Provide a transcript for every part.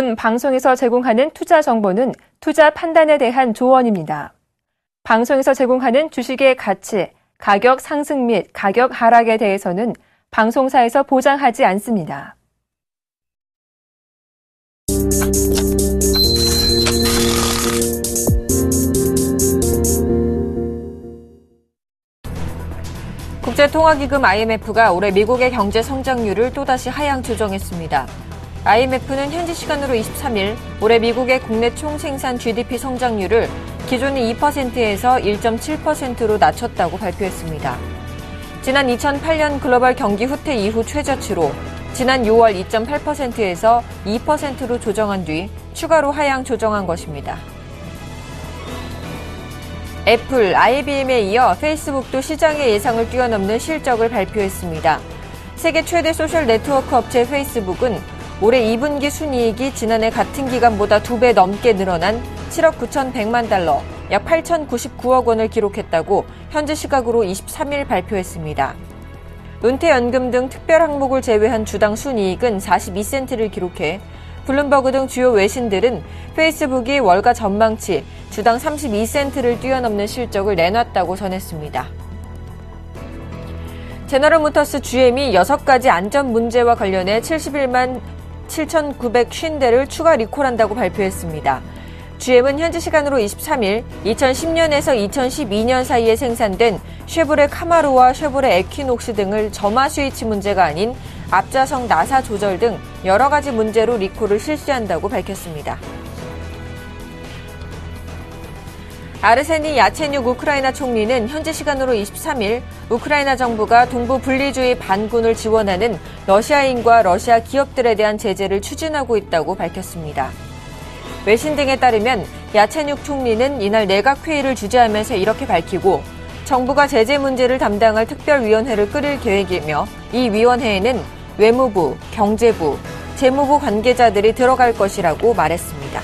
요즘 방송에서 제공하는 투자 정보는 투자 판단에 대한 조언입니다. 방송에서 제공하는 주식의 가치, 가격 상승 및 가격 하락에 대해서는 방송사에서 보장하지 않습니다. 국제통화기금 IMF가 올해 미국의 경제 성장률을 또다시 하향 조정했습니다. IMF는 현지 시간으로 23일 올해 미국의 국내 총생산 GDP 성장률을 기존의 2%에서 1.7%로 낮췄다고 발표했습니다. 지난 2008년 글로벌 경기 후퇴 이후 최저치로 지난 6월 2.8%에서 2%로 조정한 뒤 추가로 하향 조정한 것입니다. 애플, IBM에 이어 페이스북도 시장의 예상을 뛰어넘는 실적을 발표했습니다. 세계 최대 소셜 네트워크 업체 페이스북은 올해 2분기 순이익이 지난해 같은 기간보다 2배 넘게 늘어난 7억 9,100만 달러, 약 8,099억 원을 기록했다고 현지 시각으로 23일 발표했습니다. 은퇴연금 등 특별 항목을 제외한 주당 순이익은 42센트를 기록해 블룸버그 등 주요 외신들은 페이스북이 월가 전망치 주당 32센트를 뛰어넘는 실적을 내놨다고 전했습니다. 제너럴 모터스 GM이 6가지 안전 문제와 관련해 71만 7,950대를 추가 리콜한다고 발표했습니다. GM은 현지 시간으로 23일 2010년에서 2012년 사이에 생산된 쉐보레 카마로와 쉐보레 에퀴녹스 등을 점화 스위치 문제가 아닌 앞좌석 나사 조절 등 여러 가지 문제로 리콜을 실시한다고 밝혔습니다. 아르세니 야체뉴크 우크라이나 총리는 현지 시간으로 23일 우크라이나 정부가 동부 분리주의 반군을 지원하는 러시아인과 러시아 기업들에 대한 제재를 추진하고 있다고 밝혔습니다. 외신 등에 따르면 야체뉴크 총리는 이날 내각회의를 주재하면서 이렇게 밝히고 정부가 제재 문제를 담당할 특별위원회를 꾸릴 계획이며 이 위원회에는 외무부, 경제부, 재무부 관계자들이 들어갈 것이라고 말했습니다.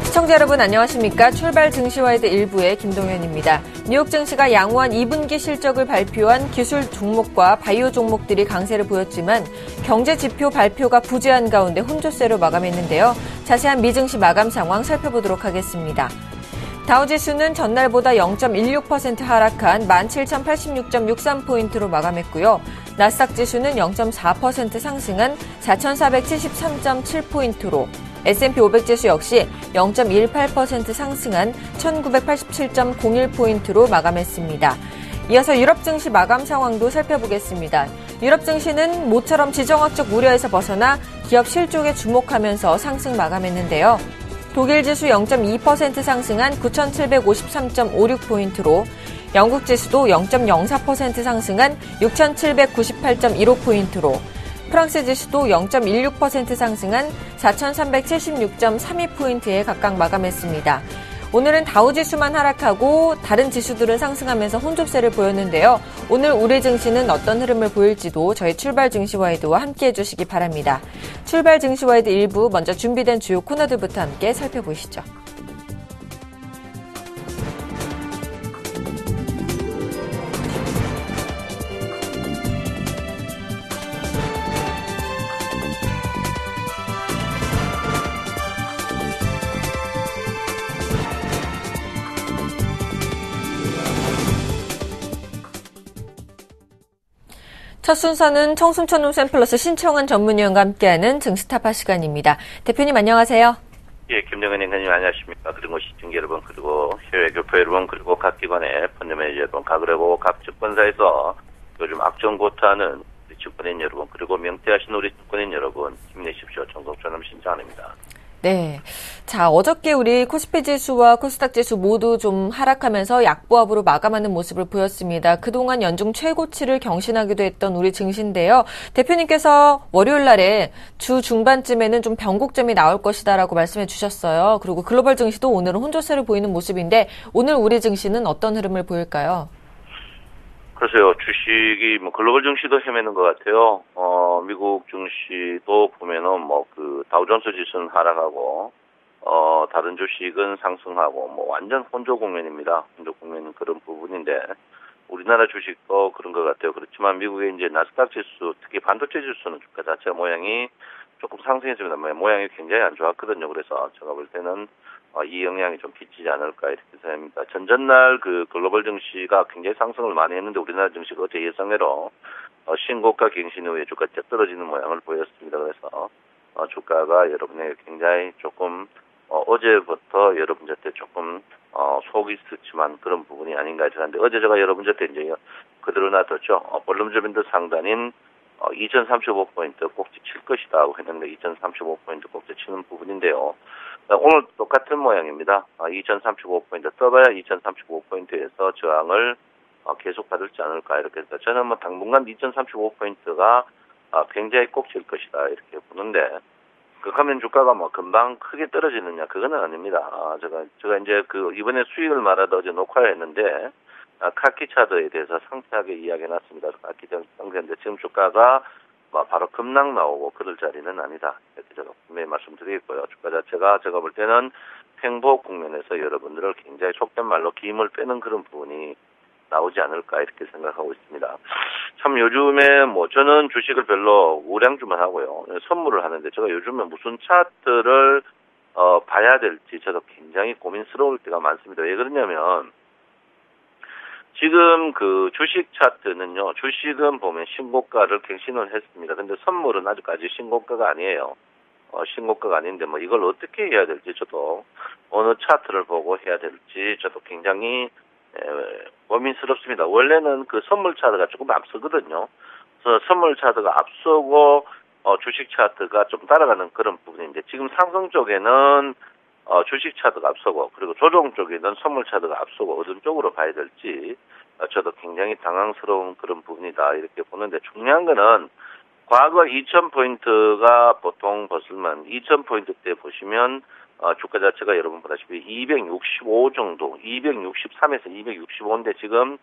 시청자 여러분 안녕하십니까? 출발 증시와이드 1부의 김동현입니다. 뉴욕 증시가 양호한 2분기 실적을 발표한 기술 종목과 바이오 종목들이 강세를 보였지만 경제 지표 발표가 부재한 가운데 혼조세로 마감했는데요. 자세한 미증시 마감 상황 살펴보도록 하겠습니다. 다우지수는 전날보다 0.16% 하락한 17,086.63포인트로 마감했고요. 나스닥 지수는 0.4% 상승한 4,473.7포인트로 S&P 500 지수 역시 0.18% 상승한 1987.01포인트로 마감했습니다. 이어서 유럽 증시 마감 상황도 살펴보겠습니다. 유럽 증시는 모처럼 지정학적 우려에서 벗어나 기업 실적에 주목하면서 상승 마감했는데요. 독일 지수 0.2% 상승한 9,753.56포인트로 영국 지수도 0.04% 상승한 6,798.15포인트로 프랑스 지수도 0.16% 상승한 4,376.32포인트에 각각 마감했습니다. 오늘은 다우지수만 하락하고 다른 지수들은 상승하면서 혼조세를 보였는데요. 오늘 우리 증시는 어떤 흐름을 보일지도 저희 출발 증시와이드와 함께해 주시기 바랍니다. 출발 증시와이드 1부 먼저 준비된 주요 코너들부터 함께 살펴보시죠. 첫 순서는 청순천눈 샘플러스 신청한 전문위원과 함께하는 증시타파 시간입니다. 대표님 안녕하세요. 예, 김정은 행사님 안녕하십니까. 그리고 시청자 여러분, 그리고 해외 교포 여러분, 그리고 각 기관의 펀드 매니저 여러분, 그리고 각 증권사에서 요즘 악정고타하는 우리 증권인 여러분, 그리고 명퇴하신 우리 증권인 여러분, 힘내십시오. 정성처럼 신청합니다. 네. 자, 어저께 우리 코스피 지수와 코스닥 지수 모두 좀 하락하면서 약보합으로 마감하는 모습을 보였습니다. 그동안 연중 최고치를 경신하기도 했던 우리 증시인데요. 대표님께서 월요일 날에 주 중반쯤에는 좀 변곡점이 나올 것이다라고 말씀해 주셨어요. 그리고 글로벌 증시도 오늘은 혼조세를 보이는 모습인데 오늘 우리 증시는 어떤 흐름을 보일까요? 글쎄요, 주식이 글로벌 증시도 헤매는 것 같아요. 미국 증시도 보면은 다우존스 지수는 하락하고, 다른 주식은 상승하고, 완전 혼조 국면입니다. 혼조 국면은 그런 부분인데, 우리나라 주식도 그런 것 같아요. 그렇지만 미국의 이제 나스닥 지수, 특히 반도체 지수는 주가 자체 모양이 조금 상승했습니다. 모양이 굉장히 안 좋았거든요. 그래서 제가 볼 때는 이 영향이 좀 비치지 않을까 이렇게 생각합니다. 전전날 그 글로벌 증시가 굉장히 상승을 많이 했는데 우리나라 증시가 어제 예상외로 신고가 갱신 후에 주가가 떨어지는 모양을 보였습니다. 그래서 주가가 여러분에게 굉장히 조금 어제부터 여러분한테 조금 속이 쓰지만 그런 부분이 아닌가 생각하는데 어제 제가 여러분한테 이제 그대로 놔뒀죠. 볼륨저밴드 상단인 2035포인트 꼭지 칠 것이다 하고 했는데 2035포인트 꼭지 치는 부분인데요. 오늘 똑같은 모양입니다. 2035포인트 떠봐야 2035포인트에서 저항을 계속 받을지 않을까 이렇게 해서 저는 뭐 당분간 2035포인트가 굉장히 꼭 칠 것이다 이렇게 보는데 그러면 주가가 뭐 금방 크게 떨어지느냐 그거는 아닙니다. 제가 이제 그 이번에 수익을 말하다 어제 녹화를 했는데 카키 차트에 대해서 상세하게 이야기해놨습니다. 카키 상세인데 지금 주가가 바로 급락 나오고 그럴 자리는 아니다. 이렇게 제가 분명히 말씀드리겠고요. 주가 자체가 제가 볼 때는 횡보 국면에서 여러분들을 굉장히 속된 말로 기임을 빼는 그런 부분이 나오지 않을까 이렇게 생각하고 있습니다. 참 요즘에 뭐 저는 주식을 별로 우량주만 하고요. 선물을 하는데 제가 요즘에 무슨 차트를 봐야 될지 저도 굉장히 고민스러울 때가 많습니다. 왜 그러냐면 지금 그 주식 차트는요. 주식은 보면 신고가를 갱신을 했습니다. 근데 선물은 아직까지 신고가가 아니에요. 신고가가 아닌데 뭐 이걸 어떻게 해야 될지 저도 어느 차트를 보고 해야 될지 저도 굉장히 고민스럽습니다. 원래는 그 선물 차트가 조금 앞서거든요. 그래서 선물 차트가 앞서고 주식 차트가 좀 따라가는 그런 부분인데 지금 상승 쪽에는 주식 차트가 앞서고 그리고 조정 쪽에는 선물 차트가 앞서고 어느 쪽으로 봐야 될지 저도 굉장히 당황스러운 그런 부분이다 이렇게 보는데 중요한 거는 과거 2000포인트가 보통 벗으면 2000포인트 때 보시면 주가 자체가 여러분 보다시피 265 정도, 263에서 265인데 지금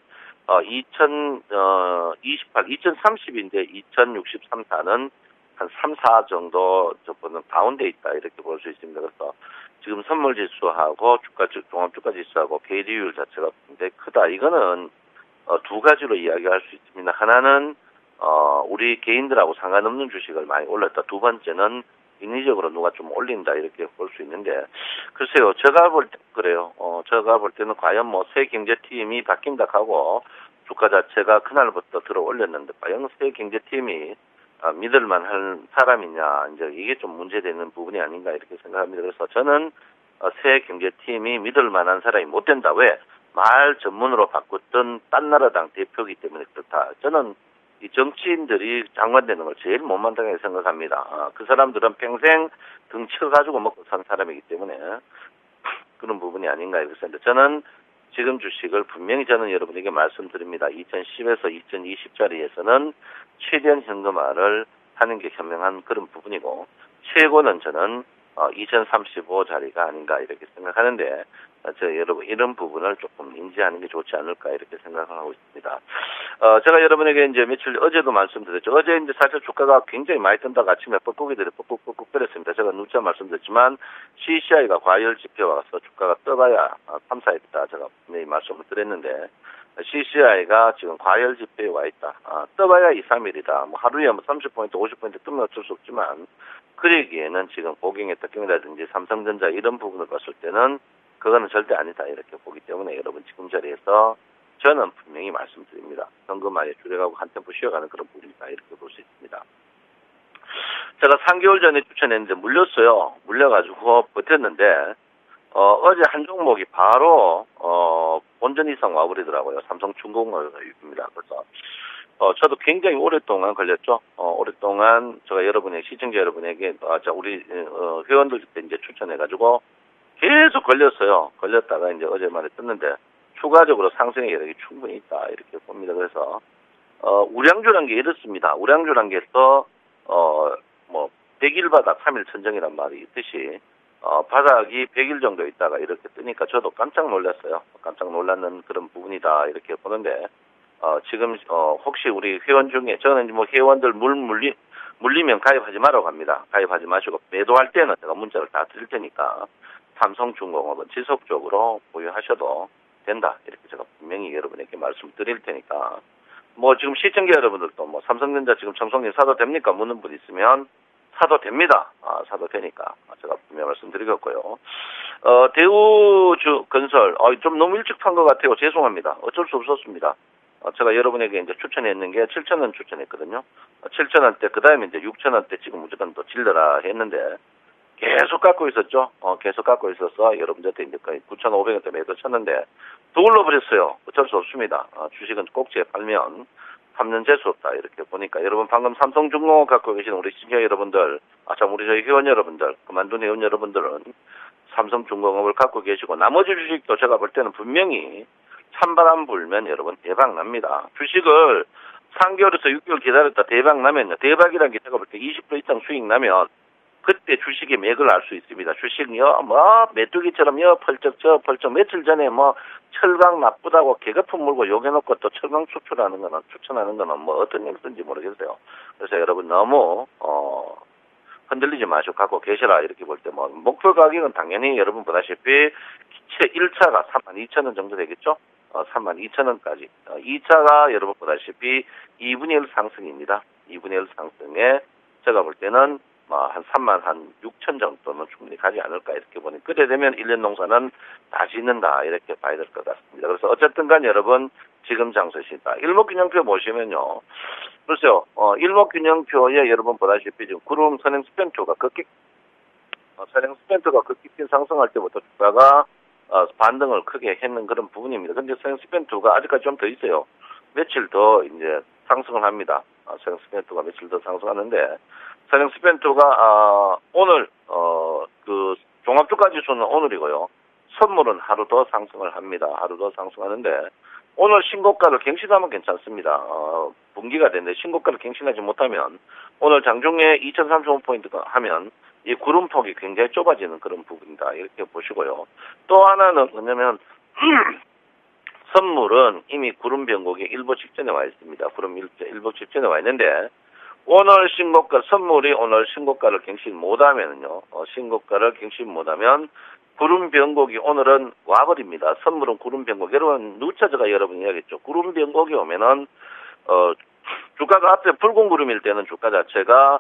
2028, 2030인데 2063사는 한 3, 4 정도 저번은 가운데 있다 이렇게 볼 수 있습니다. 그래서 지금 선물 지수하고 종합 주가 지수하고 괴리율 자체가 굉장히 크다. 이거는 두 가지로 이야기할 수 있습니다. 하나는 우리 개인들하고 상관없는 주식을 많이 올렸다. 두 번째는 인위적으로 누가 좀 올린다 이렇게 볼 수 있는데 글쎄요 제가 볼 때 그래요. 제가 볼 때는 과연 뭐 새 경제팀이 바뀐다 하고 주가 자체가 그날부터 들어 올렸는데 과연 새 경제팀이 믿을만한 사람이냐 이제 이게 좀 문제되는 부분이 아닌가 이렇게 생각합니다. 그래서 저는 새 경제팀이 믿을만한 사람이 못 된다. 왜? 말 전문으로 바꿨던 딴나라당 대표이기 때문에 그렇다. 저는 이 정치인들이 장관되는 걸 제일 못마땅하게 생각합니다. 그 사람들은 평생 등 쳐가지고 먹고 산 사람이기 때문에 그런 부분이 아닌가 이렇게 생각합니다. 저는 지금 주식을 분명히 저는 여러분에게 말씀드립니다. 2010에서 2020짜리에서는 최대한 현금화를 하는 게 현명한 그런 부분이고 최고는 저는 2035자리가 아닌가 이렇게 생각하는데 여러분 이런 부분을 조금 인지하는 게 좋지 않을까 이렇게 생각하고 있습니다. 제가 여러분에게 이제 며칠 어제도 말씀드렸죠. 어제 이제 사실 주가가 굉장히 많이 뜬다가 아침에 뻑뻑이들이 뻑뻑 때렸습니다. 제가 누차 말씀드렸지만 CCI가 과열 지표가 와서 주가가 떠봐야 3, 4일이다. 제가 분명히 말씀을 드렸는데 CCI가 지금 과열 지표에 와 있다. 떠봐야 2, 3일이다. 뭐 하루에 뭐 30포인트, 50포인트 뜨면 어쩔 수 없지만 그러기에는 지금 고경의 특징이라든지 삼성전자 이런 부분을 봤을 때는 그거는 절대 아니다 이렇게 보기 때문에 여러분 지금 자리에서 저는 분명히 말씀드립니다. 현금화에 줄여가고 한 템포 쉬어가는 그런 부분이다 이렇게 볼 수 있습니다. 제가 3개월 전에 추천했는데 물렸어요. 물려가지고 버텼는데 어제 한 종목이 바로 본전 이상 와버리더라고요. 삼성중공업입니다. 그래서 저도 굉장히 오랫동안 걸렸죠. 오랫동안 제가 시청자 여러분에게 우리 회원들 때 이제 추천해가지고 계속 걸렸어요. 걸렸다가 이제 어제 말에 떴는데 추가적으로 상승의 여력이 충분히 있다 이렇게 봅니다. 그래서 우량주란 게 이렇습니다. 우량주란 게 또 뭐 100일 바닥 3일 천정이란 말이 있듯이 바닥이 100일 정도 있다가 이렇게 뜨니까 저도 깜짝 놀랐어요. 깜짝 놀랐는 그런 부분이다 이렇게 보는데 지금 혹시 우리 회원 중에 저는 뭐 회원들 물리면 가입하지 말라고 합니다. 가입하지 마시고 매도할 때는 제가 문자를 다 드릴 테니까 삼성중공업은 지속적으로 보유하셔도 된다. 이렇게 제가 분명히 여러분에게 말씀드릴 테니까. 뭐 지금 시청자 여러분들도 뭐 삼성전자 지금 청송리 사도 됩니까? 묻는 분 있으면 사도 됩니다. 사도 되니까 제가 분명히 말씀드리겠고요. 대우건설 좀 너무 일찍 판 것 같아요. 죄송합니다. 어쩔 수 없었습니다. 제가 여러분에게 이제 추천했는 게 7,000원 추천했거든요. 7,000원대 그 다음에 이제 6,000원대 지금 무조건 또 질러라 했는데 계속 갖고 있었죠. 계속 갖고 있어서 여러분들한테 이제 거의 9,500원대 매도 쳤는데 또 올라버렸어요. 어쩔 수 없습니다. 주식은 꼭지에 팔면 3년 재수 없다. 이렇게 보니까 여러분 방금 삼성중공업 갖고 계시는 우리 시청자 여러분들, 참 우리 저희 회원 여러분들, 그만둔 회원 여러분들은 삼성중공업을 갖고 계시고 나머지 주식도 제가 볼 때는 분명히 찬바람 불면 여러분 대박 납니다. 주식을 3개월에서 6개월 기다렸다 대박 나면요. 대박이라는 게 제가 볼 때 20% 이상 수익 나면 그때 주식의 맥을 알 수 있습니다. 주식이요, 메뚜기처럼요, 펄쩍 며칠 전에 철강 나쁘다고 개거품 물고 욕해놓고 또 철강 추천하는 거는 뭐 어떤 얘기인지 모르겠어요. 그래서 여러분 너무, 흔들리지 마시고 갖고 계시라 이렇게 볼 때 목표 가격은 당연히 여러분 보다시피 1차가 32,000원 정도 되겠죠? 32,000원까지. 2차가 여러분 보다시피 2분의 1 상승입니다. 2분의 1 상승에 제가 볼 때는 한 36,000 정도는 충분히 가지 않을까 이렇게 보니 그래 되면 1년 농사는 다 짓는다 이렇게 봐야 될 것 같습니다. 그래서 어쨌든 간 여러분 지금 장소시다. 일목균형표 보시면요. 글쎄요. 일목균형표에 여러분 보다시피 지금 구름 선행 스팬표가 극히 상승할 때부터 주가가 반등을 크게 했는 그런 부분입니다. 근데 선행 스팬표가 아직까지 좀 더 있어요. 며칠 더 이제 상승을 합니다. 선행 스팬표가 며칠 더 상승하는데 선행 스팬표가 오늘 그 종합주가 지수는 오늘이고요. 선물은 하루 더 상승을 합니다. 하루 더 상승하는데 오늘 신고가를 갱신하면 괜찮습니다. 분기가 됐는데 신고가를 갱신하지 못하면 오늘 장중에 2,035포인트가 하면 이 구름폭이 굉장히 좁아지는 그런 부분이다. 이렇게 보시고요. 또 하나는 뭐냐면 선물은 이미 구름 변곡이 일부 직전에 와 있습니다. 일부 직전에 와 있는데 오늘 신고가 선물이 오늘 신고가를 갱신 못하면요. 신고가를 갱신 못하면 구름 변곡이 오늘은 와버립니다. 선물은 구름 변곡. 여러분 누차저가 여러분 이야기했죠. 구름 변곡이 오면은 주가가 앞에 붉은 구름일 때는 주가 자체가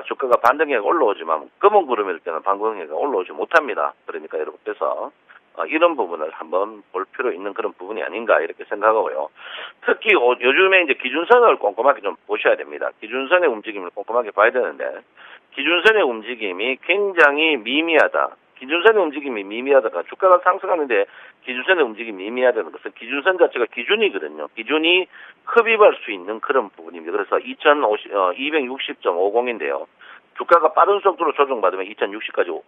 주가가 반등해가 올라오지만 검은 구름일 때는 반등해가 올라오지 못합니다. 그러니까 여러분께서 이런 부분을 한번 볼 필요 있는 그런 부분이 아닌가 이렇게 생각하고요. 특히 요즘에 이제 기준선을 꼼꼼하게 좀 보셔야 됩니다. 기준선의 움직임을 꼼꼼하게 봐야 되는데 기준선의 움직임이 굉장히 미미하다. 기준선의 움직임이 미미하다가 주가가 상승하는데 기준선의 움직임이 미미하다는 것은 기준선 자체가 기준이거든요. 기준이 흡입할 수 있는 그런 부분입니다. 그래서 260.50인데요. 주가가 빠른 속도로 조정받으면 2060까지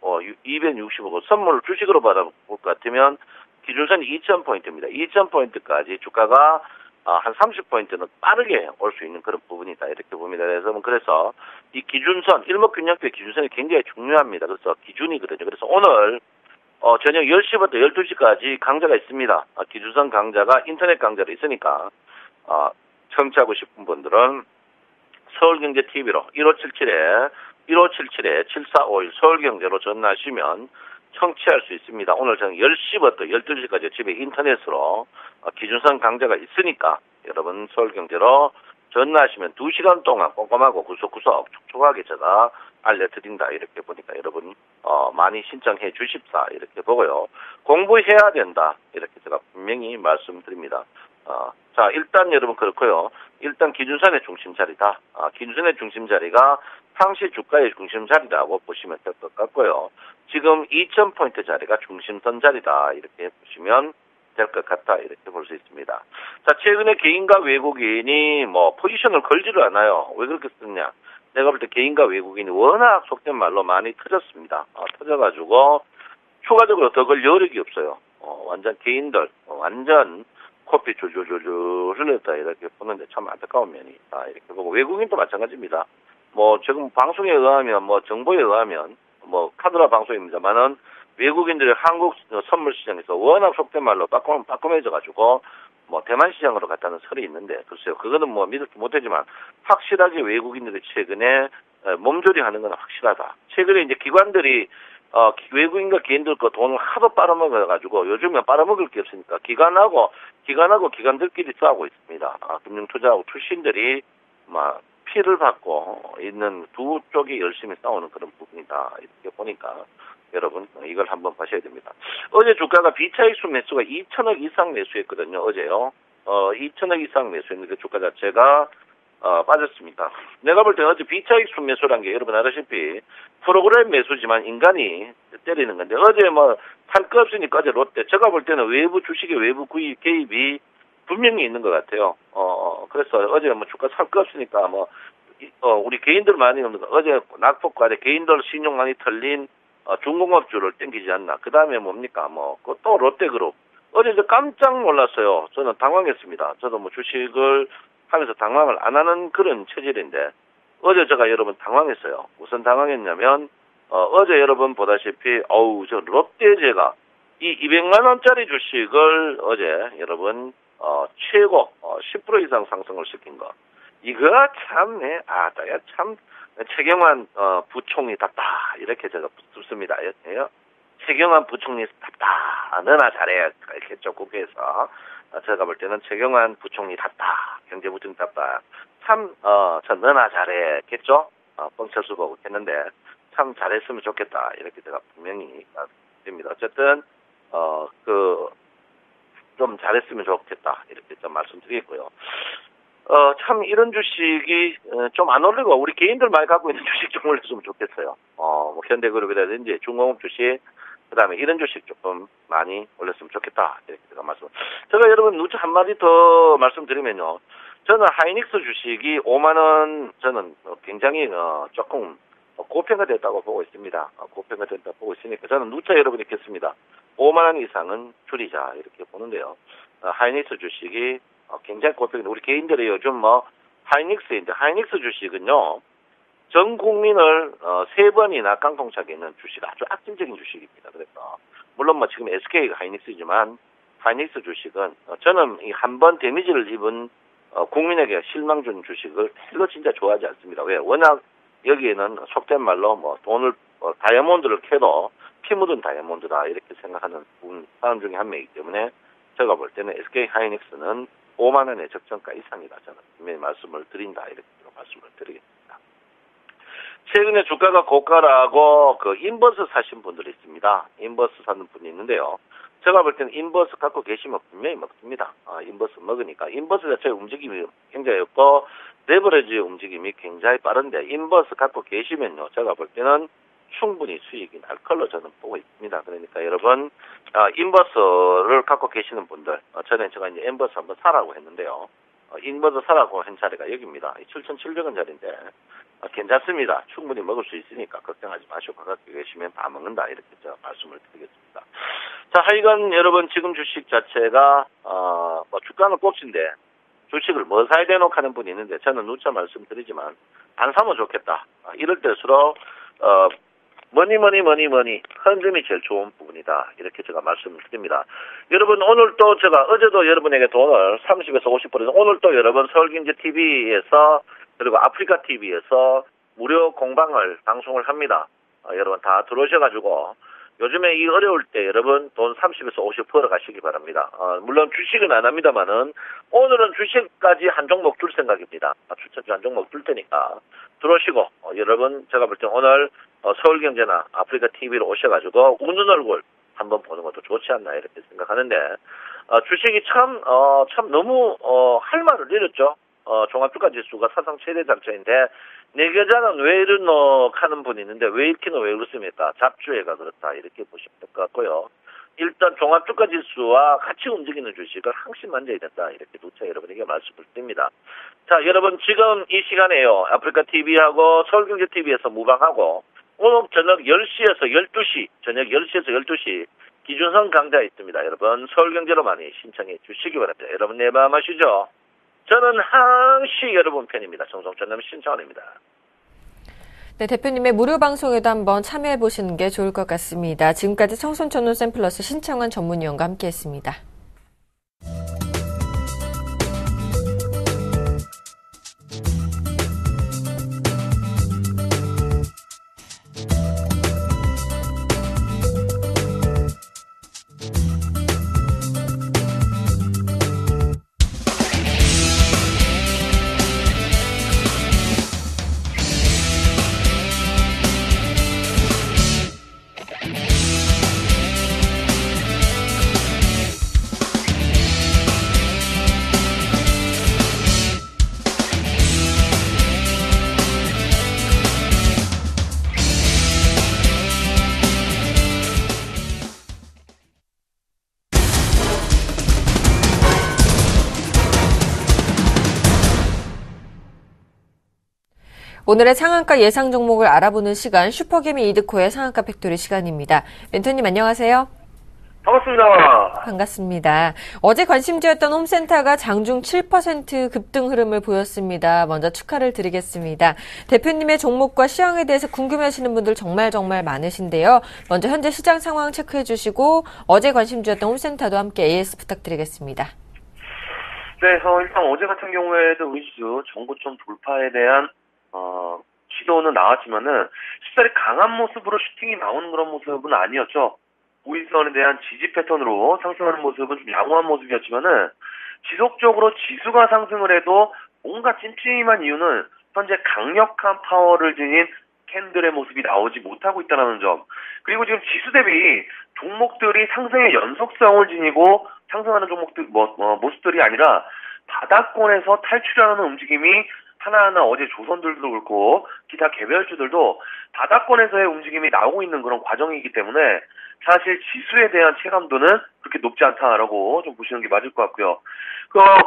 265고 선물을 주식으로 받아볼 것 같으면 기준선이 2000포인트입니다. 2000포인트까지 주가가 한 30포인트는 빠르게 올 수 있는 그런 부분이다. 이렇게 봅니다. 그래서 이 기준선, 일목균형표의 기준선이 굉장히 중요합니다. 그래서 기준이거든요. 그래서 오늘 저녁 10시부터 12시까지 강좌가 있습니다. 기준선 강좌가 인터넷 강좌로 있으니까 청취하고 싶은 분들은 서울경제TV로 1577-7451 서울경제로 전화하시면 청취할 수 있습니다. 오늘 저녁 10시부터 12시까지 집에 인터넷으로 기준선 강좌가 있으니까 여러분 서울경제로 전화하시면 2시간 동안 꼼꼼하고 구석구석 촉촉하게 제가 알려드린다. 이렇게 보니까 여러분 많이 신청해 주십사. 이렇게 보고요. 공부해야 된다. 이렇게 제가 분명히 말씀드립니다. 자, 일단 여러분 그렇고요. 일단 기준선의 중심자리다. 기준선의 중심자리가 상시 주가의 중심자리라고 보시면 될 것 같고요. 지금 2000포인트 자리가 중심선 자리다. 이렇게 보시면 될 것 같다. 이렇게 볼 수 있습니다. 자, 최근에 개인과 외국인이 포지션을 걸지를 않아요. 왜 그렇게 쓰느냐. 내가 볼 때 개인과 외국인이 워낙 속된 말로 많이 터졌습니다. 터져가지고 추가적으로 더 걸 여력이 없어요. 완전 개인들, 완전 코피 줄줄줄줄 흘렸다. 이렇게 보는데 참 안타까운 면이 있다. 이렇게 보고 외국인도 마찬가지입니다. 지금 방송에 의하면, 정보에 의하면, 카드라 방송입니다만은 외국인들이 한국 선물 시장에서 워낙 속된 말로 빠꼼해져가지고, 대만 시장으로 갔다는 설이 있는데, 글쎄요, 그거는 믿을 수 못하지만, 확실하게 외국인들이 최근에 몸조리 하는 건 확실하다. 최근에 이제 기관들이 외국인과 개인들 거 돈을 하도 빨아먹어가지고 요즘에 빨아먹을 게 없으니까 기관하고 기관들끼리 싸우고 있습니다. 금융투자하고 출신들이 막 피를 받고 있는 두 쪽이 열심히 싸우는 그런 부분이다. 이렇게 보니까 여러분 이걸 한번 보셔야 됩니다. 어제 주가가 비차익수 매수가 2천억 이상 매수했거든요. 어제요. 2천억 이상 매수했는데 주가 자체가 빠졌습니다. 내가 볼 때는 어제 비차익수 매수란 게 여러분 알다시피 프로그램 매수지만 인간이 때리는 건데 어제 뭐 살 거 없으니까 어제 롯데 제가 볼 때는 외부 주식의 외부 구입 개입이 분명히 있는 것 같아요. 그래서 어제 뭐 주가 살 거 없으니까 우리 개인들 많이 없는 거 어제 낙폭과대 개인들 신용 많이 털린 중공업주를 땡기지 않나. 그 다음에 뭡니까 또 롯데그룹 어제 저 깜짝 놀랐어요. 저는 당황했습니다. 저도 뭐 주식을 하면서 당황을 안 하는 그런 체질인데 어제 제가 여러분 당황했어요. 무슨 당황했냐면 어제 여러분 보다시피 저 롯데제가 이 200만 원짜리 주식을 어제 여러분 최고 10% 이상 상승을 시킨 거 이거 참네 참 최경환 부총리답다 이렇게 제가 붙습니다. 최경환 부총리답다 너나 잘해 이렇게 좀 국회에서 제가 볼 때는 최경환 부총리답다 경제부총리답다 참 너나 잘했겠죠. 뻥쳐쓰고 했는데 참 잘했으면 좋겠다 이렇게 제가 분명히 말씀드립니다. 어쨌든 좀 잘했으면 좋겠다 이렇게 좀 말씀드리고요. 참 이런 주식이 좀 안 올리고 우리 개인들 많이 갖고 있는 주식 좀 올렸으면 좋겠어요. 뭐 현대그룹이라든지 중공업 주식 그다음에 이런 주식 조금 많이 올렸으면 좋겠다 이렇게 제가 제가 여러분 누차 한마디 더 말씀드리면요. 저는 하이닉스 주식이 5만 원 저는 굉장히 조금 고평가됐다고 보고 있습니다. 고평가됐다고 보고 있으니까 저는 누차 여러분이 겠습니다. 5만 원 이상은 줄이자 이렇게 보는데요. 하이닉스 주식이 굉장히 고평가. 우리 개인들이 요즘 하이닉스인데 하이닉스 주식은요. 전 국민을 3번이나 깡통차게 있는 주식 아주 악질적인 주식입니다. 그래서 물론 지금 SK 하이닉스지만 하이닉스 주식은 저는 이 한 번 데미지를 입은 국민에게 실망 준 주식을 별로 진짜 좋아하지 않습니다. 왜? 워낙 여기에는 속된 말로 돈을 다이아몬드를 캐도 피 묻은 다이아몬드다 이렇게 생각하는 사람 중에 한 명이기 때문에 제가 볼 때는 SK 하이닉스는 5만 원의 적정가 이상이다 저는 분명히 말씀을 드린다 이렇게 말씀을 드리겠습니다. 최근에 주가가 고가라고 인버스 사신 분들이 있습니다. 인버스 사는 분이 있는데요. 제가 볼 때는 인버스 갖고 계시면 분명히 먹습니다. 인버스 먹으니까 인버스 자체의 움직임이 굉장히 없고 레버리지의 움직임이 굉장히 빠른데 인버스 갖고 계시면요. 제가 볼 때는 충분히 수익이 날 걸로 저는 보고 있습니다. 그러니까 여러분 인버스를 갖고 계시는 분들 전에 제가 이제 인버스 한번 사라고 했는데요. 인버스 사라고 한 자리가 여기입니다. 7,700원짜리인데 괜찮습니다. 충분히 먹을 수 있으니까 걱정하지 마시고 갖고 계시면 다 먹는다 이렇게 제가 말씀을 드리겠습니다. 자, 하여간 여러분 지금 주식 자체가 주가는 꼽신데 주식을 뭐 사야 되노 하는 분이 있는데 저는 누차 말씀드리지만 안 사면 좋겠다. 이럴 때일수록 뭐니 현금이 제일 좋은 부분이다. 이렇게 제가 말씀을 드립니다. 여러분 오늘도 제가 어제도 여러분에게 돈을 30에서 50%에서 오늘도 여러분 서울경제TV에서 그리고 아프리카TV에서 무료 공방을 방송을 합니다. 여러분 다 들어오셔가지고 요즘에 이 어려울 때 여러분 돈 30에서 50% 가시기 바랍니다. 물론 주식은 안 합니다만은 오늘은 주식까지 한 종목 줄 생각입니다. 추천주 한 종목 줄 테니까 들어오시고 여러분 제가 볼 때 오늘 서울경제나 아프리카TV로 오셔가지고 웃는 얼굴 한번 보는 것도 좋지 않나 이렇게 생각하는데 주식이 참 너무 할 말을 잃었죠. 종합주가지수가 사상 최대 장차인데 내 계좌는 왜 이러노 하는 분이 있는데 왜 이렇게는 왜 그렇습니까? 잡주해가 그렇다 이렇게 보시면 될 것 같고요. 일단 종합주가지수와 같이 움직이는 주식을 항상 만져야 된다 이렇게 누차 여러분에게 말씀을 드립니다. 자 여러분 지금 이 시간에요. 아프리카TV하고 서울경제TV에서 무방하고 오늘 저녁 10시에서 12시 저녁 10시에서 12시 기준선 강좌 있습니다. 여러분 서울경제로 많이 신청해 주시기 바랍니다. 여러분 내 마음 아시죠? 저는 항시 여러분 편입니다. 정성전남 신청원입니다. 네, 대표님의 무료 방송에도 한번 참여해 보시는 게 좋을 것 같습니다. 지금까지 청손전노쌤 플러스 신청원 전문위원과 함께했습니다. 오늘의 상한가 예상 종목을 알아보는 시간 슈퍼개미 이드코의 상한가 팩토리 시간입니다. 멘토님 안녕하세요. 반갑습니다. 반갑습니다. 어제 관심주였던 홈센터가 장중 7% 급등 흐름을 보였습니다. 먼저 축하를 드리겠습니다. 대표님의 종목과 시황에 대해서 궁금해하시는 분들 정말 많으신데요. 먼저 현재 시장 상황 체크해 주시고 어제 관심주였던 홈센터도 함께 AS 부탁드리겠습니다. 네, 일단 어제 같은 경우에도 우리 지수 정고점 돌파에 대한 시도는 나왔지만은 쉽사리 강한 모습으로 슈팅이 나오는 그런 모습은 아니었죠. 5일선에 대한 지지 패턴으로 상승하는 모습은 좀 양호한 모습이었지만은 지속적으로 지수가 상승을 해도 뭔가 찜찜한 이유는 현재 강력한 파워를 지닌 캔들의 모습이 나오지 못하고 있다는 점. 그리고 지금 지수 대비 종목들이 상승의 연속성을 지니고 상승하는 종목들 모습들이 아니라 바닥권에서 탈출하는 움직임이 하나하나 어제 조선들도 그렇고 기타 개별주들도 바닥권에서의 움직임이 나오고 있는 그런 과정이기 때문에 사실 지수에 대한 체감도는 그렇게 높지 않다라고 좀 보시는 게 맞을 것 같고요.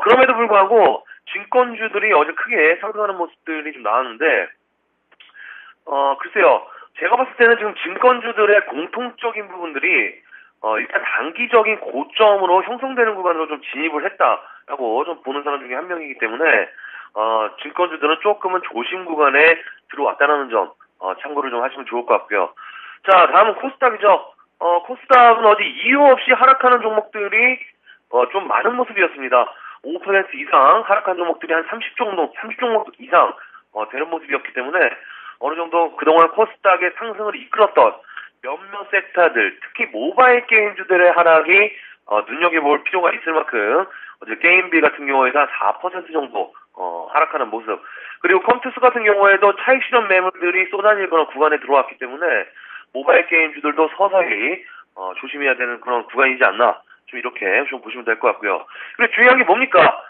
그럼에도 불구하고 증권주들이 어제 크게 상승하는 모습들이 좀 나왔는데 글쎄요. 제가 봤을 때는 지금 증권주들의 공통적인 부분들이 일단 단기적인 고점으로 형성되는 구간으로 좀 진입을 했다라고 좀 보는 사람 중에 한 명이기 때문에 증권주들은 조금은 조심 구간에 들어왔다는 점 참고를 좀 하시면 좋을 것 같고요. 자, 다음은 코스닥이죠. 코스닥은 어제 이유 없이 하락하는 종목들이 좀 많은 모습이었습니다. 5% 이상 하락한 종목들이 한 30종목 이상 되는 모습이었기 때문에 어느 정도 그동안 코스닥의 상승을 이끌었던 몇몇 섹터들, 특히 모바일 게임주들의 하락이 눈여겨볼 필요가 있을 만큼 어제 게임비 같은 경우에도 한 4% 정도 하락하는 모습. 그리고 컴투스 같은 경우에도 차익 실현 매물들이 쏟아질 그런 구간에 들어왔기 때문에 모바일 게임주들도 서서히 조심해야 되는 그런 구간이지 않나. 좀 이렇게 좀 보시면 될 것 같고요. 그리고 중요한 게 뭡니까?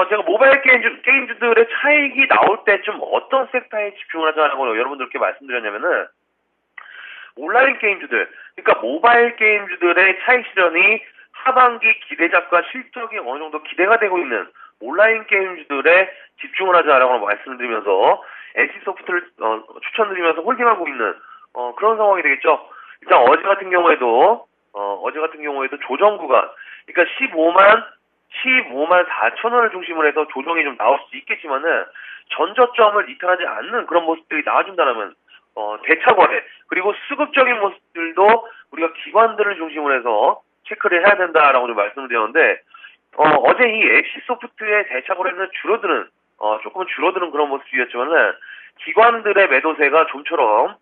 제가 모바일 게임주들의 차익이 나올 때 좀 어떤 섹터에 집중을 하자고 여러분들께 말씀드렸냐면은 온라인 게임주들, 그러니까 모바일 게임주들의 차익 실현이 하반기 기대작과 실적이 어느 정도 기대가 되고 있는 온라인 게임주들에 집중을 하자라고 말씀드리면서 NC소프트를 추천드리면서 홀딩하고 있는 그런 상황이 되겠죠. 일단 어제 같은 경우에도 조정 구간, 그러니까 15만 4천 원을 중심으로 해서 조정이 좀 나올 수 있겠지만은 전저점을 이탈하지 않는 그런 모습들이 나와준다면 대차거래 그리고 수급적인 모습들도 우리가 기관들을 중심으로 해서 체크를 해야 된다라고 좀 말씀을 드렸는데 어제 이 NC소프트의 대차거래는 조금은 줄어드는 그런 모습이었지만은 기관들의 매도세가 좀처럼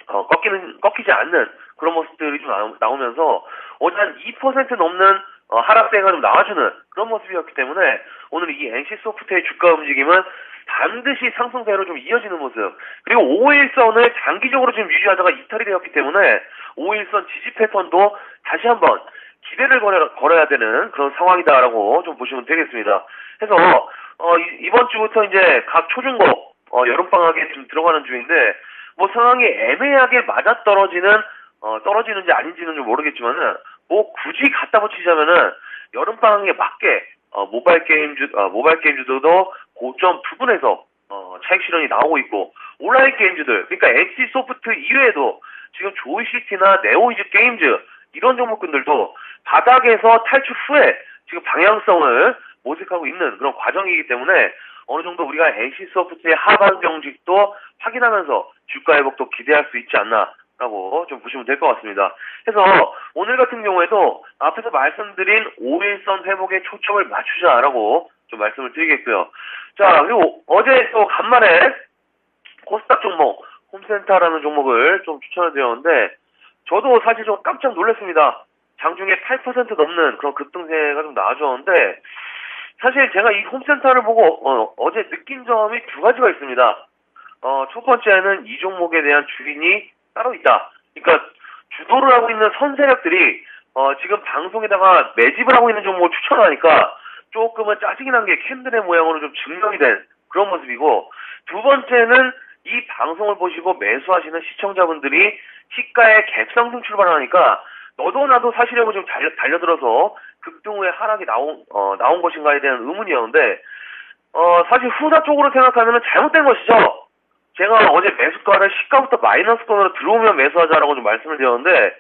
꺾이지 않는 그런 모습들이 좀 나오면서 어제 한 2% 넘는 하락세가 좀 나와주는 그런 모습이었기 때문에 오늘 이 NC소프트의 주가 움직임은 반드시 상승세로 좀 이어지는 모습. 그리고 5일선을 장기적으로 지금 유지하다가 이탈이 되었기 때문에 5일선 지지 패턴도 다시 한번 기대를 걸어야 되는 그런 상황이다라고 좀 보시면 되겠습니다. 그래서 이번 주부터 이제 각 초중고 여름방학에 좀 들어가는 중인데 뭐 상황이 애매하게 떨어지는지 아닌지는 좀 모르겠지만은 뭐 굳이 갖다 붙이자면은 여름방학에 맞게 모바일 게임주들도 고점 부분에서 차익 실현이 나오고 있고 온라인 게임주들 그러니까 NC소프트 이외에도 지금 조이시티나 네오이즈 게임즈 이런 종목군들도 바닥에서 탈출 후에 지금 방향성을 모색하고 있는 그런 과정이기 때문에 어느 정도 우리가 NC소프트의 하반 경직도 확인하면서 주가 회복도 기대할 수 있지 않나라고 좀 보시면 될 것 같습니다. 그래서 오늘 같은 경우에도 앞에서 말씀드린 5일선 회복에 초점을 맞추자라고 좀 말씀을 드리겠고요. 자, 그리고 어제 또 간만에 코스닥 종목 홈센터라는 종목을 좀 추천을 드렸는데 저도 사실 좀 깜짝 놀랐습니다. 장중에 8% 넘는 그런 급등세가 좀 나와줬는데 사실 제가 이 홈센터를 보고 어제 느낀 점이 두 가지가 있습니다. 첫 번째는 이 종목에 대한 주인이 따로 있다. 그러니까 주도를 하고 있는 선세력들이 지금 방송에다가 매집을 하고 있는 종목을 추천하니까 조금은 짜증이 난 게 캔들의 모양으로 좀 증명이 된 그런 모습이고 두 번째는 이 방송을 보시고 매수하시는 시청자분들이 시가에 갭상승 출발하니까 너도 나도 사실하고 좀 달려들어서 급등 후에 하락이 나온 것인가에 대한 의문이었는데 사실 후자 쪽으로 생각하면 잘못된 것이죠. 제가 어제 매수가를 시가부터 마이너스권으로 들어오면 매수하자라고 좀 말씀을 드렸는데,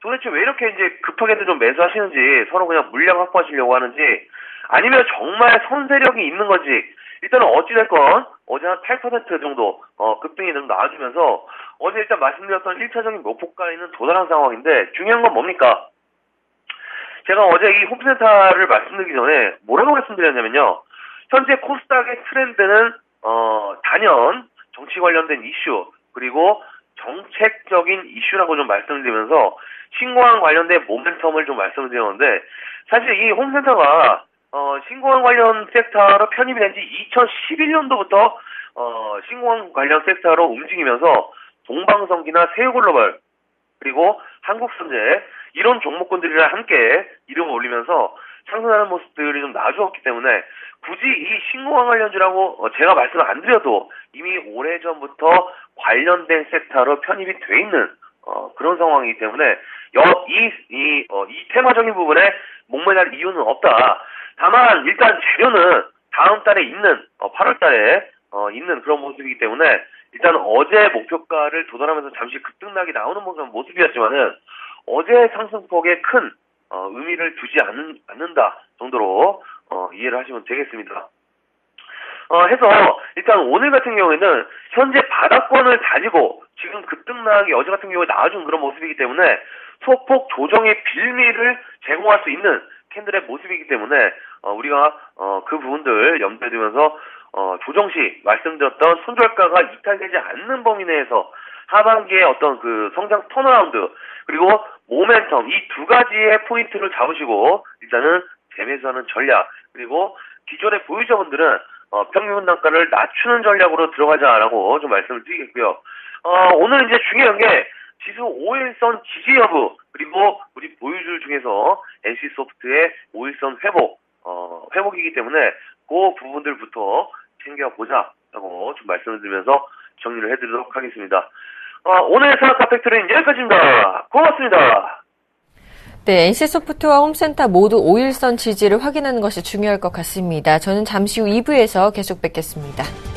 도대체 왜 이렇게 이제 급하게도 좀 매수하시는지, 서로 그냥 물량 확보하시려고 하는지, 아니면 정말 선세력이 있는 건지, 일단은 어찌됐건, 어제 한 8% 정도, 급등이 좀 나와주면서, 어제 일단 말씀드렸던 1차적인 목표가에는 도달한 상황인데, 중요한 건 뭡니까? 제가 어제 이 홈센터를 말씀드리기 전에 뭐라고 말씀드렸냐면요. 현재 코스닥의 트렌드는, 단연, 정치 관련된 이슈, 그리고 정책적인 이슈라고 좀 말씀드리면서, 신공항 관련된 모멘텀을 좀 말씀드렸는데, 사실 이 홈센터가, 신공항 관련 섹터로 편입이 된 지 2011년도부터, 신공항 관련 섹터로 움직이면서, 동방성기나 세우글로벌, 그리고 한국선제, 이런 종목군들이랑 함께 이름을 올리면서 상승하는 모습들이 좀 나아주었기 때문에, 굳이 이 신공항 관련주라고 제가 말씀을 안 드려도 이미 오래전부터 관련된 섹터로 편입이 돼 있는 그런 상황이기 때문에 이 테마적인 부분에 목매달 이유는 없다. 다만 일단 재료는 다음 달에 있는 8월 달에 있는 그런 모습이기 때문에 일단 어제 목표가를 도달하면서 잠시 급등락이 나오는 모습이었지만은 어제 상승폭에 큰 의미를 두지 않는다 정도로 이해를 하시면 되겠습니다. 해서 일단 오늘 같은 경우에는 현재 바닥권을 다지고 지금 급등락이 어제 같은 경우에 나와준 그런 모습이기 때문에 소폭 조정의 빌미를 제공할 수 있는 캔들의 모습이기 때문에 우리가 그 부분들 염두에 두면서 조정 시 말씀드렸던 손절가가 이탈되지 않는 범위 내에서 하반기에 어떤 그 성장 턴어라운드 그리고 모멘텀 이 두 가지의 포인트를 잡으시고 일단은 재매수하는 전략 그리고 기존의 보유자분들은 평균 단가를 낮추는 전략으로 들어가자라고 좀 말씀을 드리겠고요. 오늘 이제 중요한 게 지수 5일선 지지 여부 그리고 우리 보유주 중에서 NC소프트의 5일선 회복이기 때문에 그 부분들부터 챙겨보자라고 좀 말씀을 드리면서 정리를 해드리도록 하겠습니다. 오늘 산업카 팩트는 여기까지입니다. 고맙습니다. 네, NC소프트와 홈센터 모두 5일선 지지를 확인하는 것이 중요할 것 같습니다. 저는 잠시 후 2부에서 계속 뵙겠습니다.